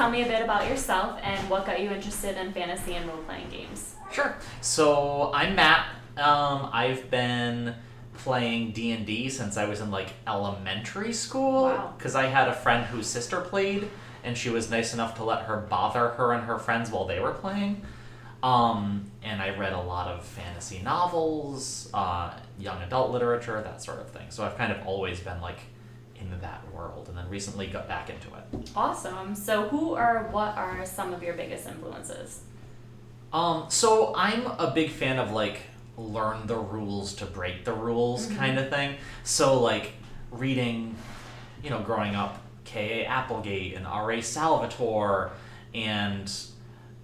tell me a bit about yourself and what got you interested in fantasy and role-playing games. Sure. So I'm Matt. I've been playing D&D since I was in like elementary school. Wow. Because I had a friend whose sister played, and she was nice enough to let her bother her and her friends while they were playing. And I read a lot of fantasy novels, young adult literature, that sort of thing. So I've kind of always been like in that world, and then recently got back into it. Awesome. So who or what are some of your biggest influences? So I'm a big fan of like learn the rules to break the rules kind of thing. So like reading, growing up, K.A. Applegate and R.A. Salvatore and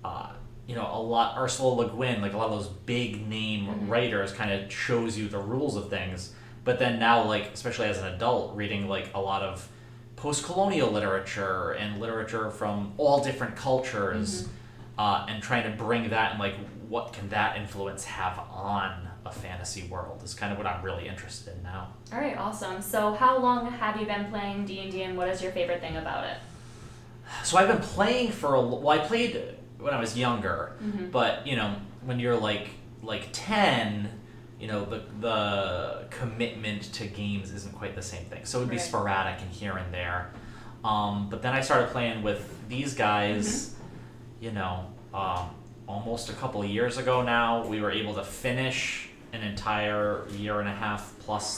a lot Ursula Le Guin, like a lot of those big name writers kind of shows you the rules of things. But then now, like, especially as an adult, reading like a lot of post-colonial literature and literature from all different cultures, and trying to bring that and like what can that influence have on a fantasy world is kind of what I'm really interested in now. All right, awesome. So how long have you been playing D&D, and what is your favorite thing about it? So I've been playing I played when I was younger, but when you're like 10, the commitment to games isn't quite the same thing. So it would be sporadic and here and there. But then I started playing with these guys, almost a couple of years ago now. We were able to finish an entire 1.5+ year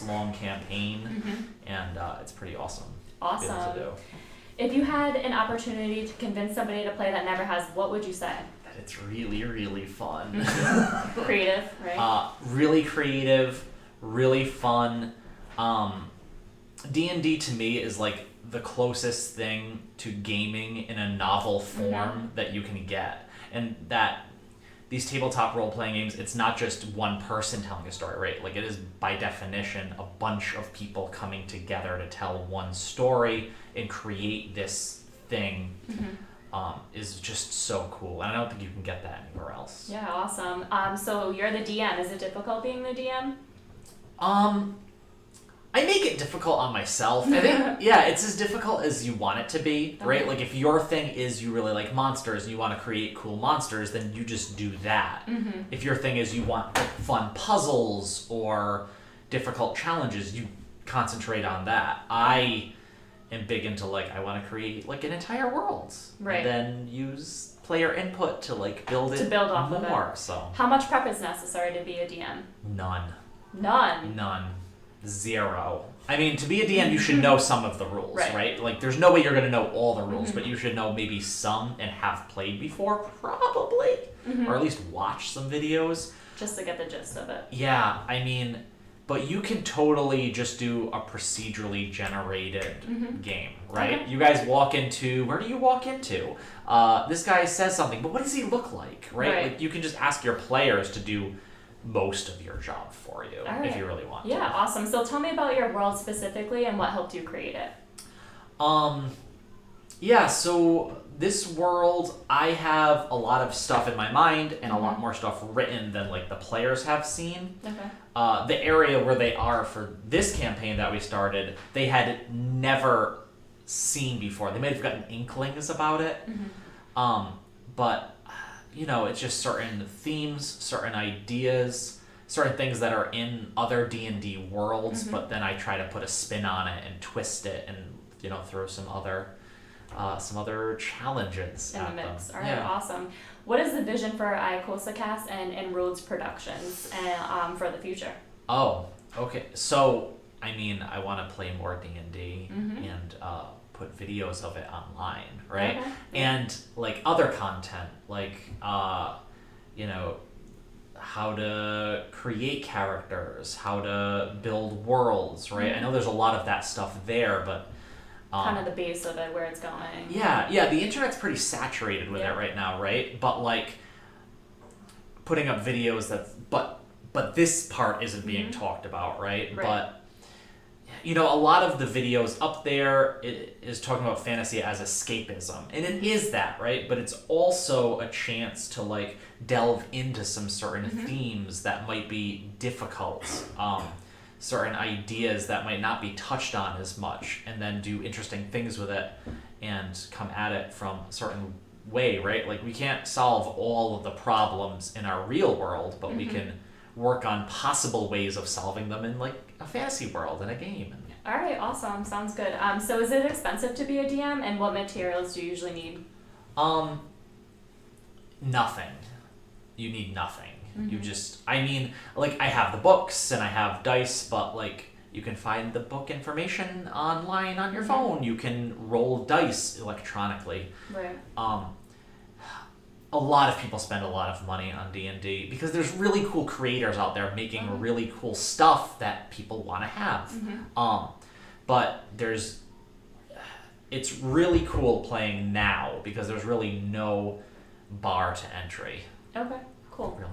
long campaign, and it's pretty awesome. Awesome. To be able to do. If you had an opportunity to convince somebody to play that never has, what would you say? That it's really, really fun. Creative, right? Really creative, really fun. D&D to me is like the closest thing to gaming in a novel form that you can get. And that these tabletop role-playing games, it's not just one person telling a story, right? Like it is by definition a bunch of people coming together to tell one story and create this thing. Is just so cool. And I don't think you can get that anywhere else. Yeah, awesome. So you're the DM. Is it difficult being the DM? I make it difficult on myself. I think, it's as difficult as you want it to be, right? Like if your thing is you really like monsters and you want to create cool monsters, then you just do that. If your thing is you want fun puzzles or difficult challenges, you concentrate on that. I am big into like, I want to create like an entire world. Right. And then use player input to like build it off more. of it. So how much prep is necessary to be a DM? None. Zero. I mean, to be a DM, you should know some of the rules, right? Like, there's no way you're going to know all the rules, but you should know maybe some and have played before, probably. Or at least watch some videos. Just to get the gist of it. Yeah, I mean, but you can totally just do a procedurally generated game, right? Okay. You guys walk into, where do you walk into? This guy says something, but what does he look like, right? Like, you can just ask your players to do most of your job for you if you really want to. Yeah, awesome. So tell me about your world specifically and what helped you create it. So this world, I have a lot of stuff in my mind and a lot more stuff written than like the players have seen. Okay. The area where they are for this campaign that we started, they had never seen before. They may have gotten inklings about it. But it's just certain themes, certain ideas, certain things that are in other D&D worlds, but then I try to put a spin on it and twist it and, throw some other challenges in at the mix. them. All right, awesome. What is the vision for Icosacasts and Roads Productions for the future? Oh, okay. So, I mean, I want to play more D&D and put videos of it online, right? Okay. And like other content, like how to create characters, how to build worlds, right? I know there's a lot of that stuff there, but kind of the base of it, where it's going. Yeah, the internet's pretty saturated with it right now, right? But like putting up videos but this part isn't being talked about, right? But a lot of the videos up there is talking about fantasy as escapism, and it is that, right? But it's also a chance to like delve into some certain themes that might be difficult, certain ideas that might not be touched on as much, and then do interesting things with it. and come at it from a certain way, right? Like we can't solve all of the problems in our real world, but we can work on possible ways of solving them in like a fantasy world in a game. All right, awesome. Sounds good. So is it expensive to be a DM, and what materials do you usually need? Nothing. You need nothing. You just, I mean, like I have the books and I have dice, but like you can find the book information online on your phone. You can roll dice electronically. Right. A lot of people spend a lot of money on D&D because there's really cool creators out there making really cool stuff that people want to have. But it's really cool playing now because there's really no bar to entry. Okay, cool. Really.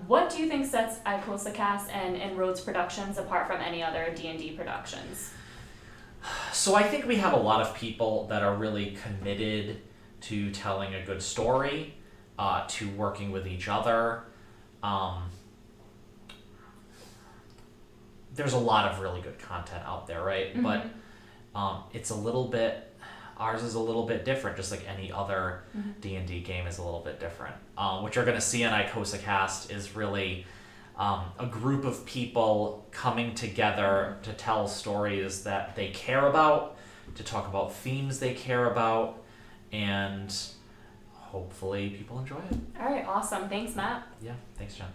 What do you think sets Icosacasts and Rhodes Productions apart from any other D&D productions? So I think we have a lot of people that are really committed to telling a good story, to working with each other. There's a lot of really good content out there, right? But it's a little bit, ours is a little bit different, just like any other D&D game is a little bit different. What you're going to see on Icosacast is really a group of people coming together to tell stories that they care about, to talk about themes they care about, and hopefully people enjoy it. All right, awesome. Thanks, Matt. Yeah, thanks, Jen.